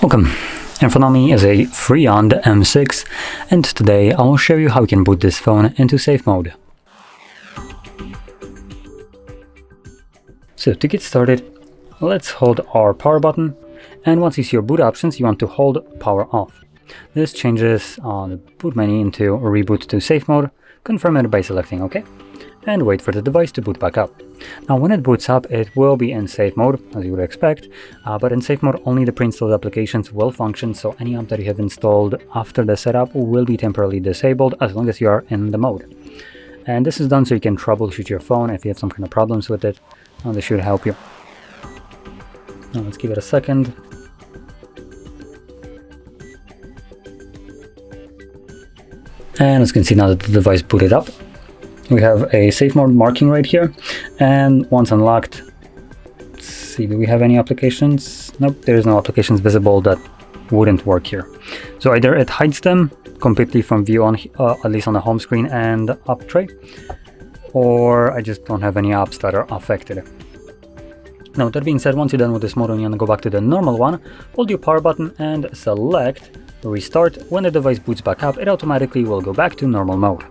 Welcome, in front of me is a FREEYOND M6 and today I will show you how you can boot this phone into safe mode. So to get started, let's hold our power button, and once you see your boot options you want to hold power off. This changes the boot menu into reboot to safe mode. Confirm it by selecting OK and wait for the device to boot back up. Now when it boots up it will be in safe mode as you would expect, but in safe mode only the pre-installed applications will function, so any app that you have installed after the setup will be temporarily disabled as long as you are in the mode. And this is done so you can troubleshoot your phone if you have some kind of problems with it. This should help you. Now let's give it a second. And as you can see, now that the device booted up, we have a safe mode marking right here, and once unlocked, let's see, do we have any applications? Nope, there is no applications visible that wouldn't work here. So either it hides them completely from view on at least on the home screen and up tray, or I just don't have any apps that are affected. Now that being said, once you're done with this mode and you want to go back to the normal one, hold your power button and select restart. When the device boots back up, it automatically will go back to normal mode.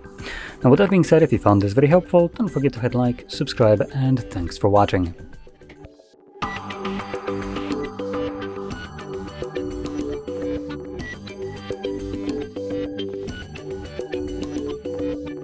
Now with that being said, if you found this very helpful, don't forget to hit like, subscribe, and thanks for watching.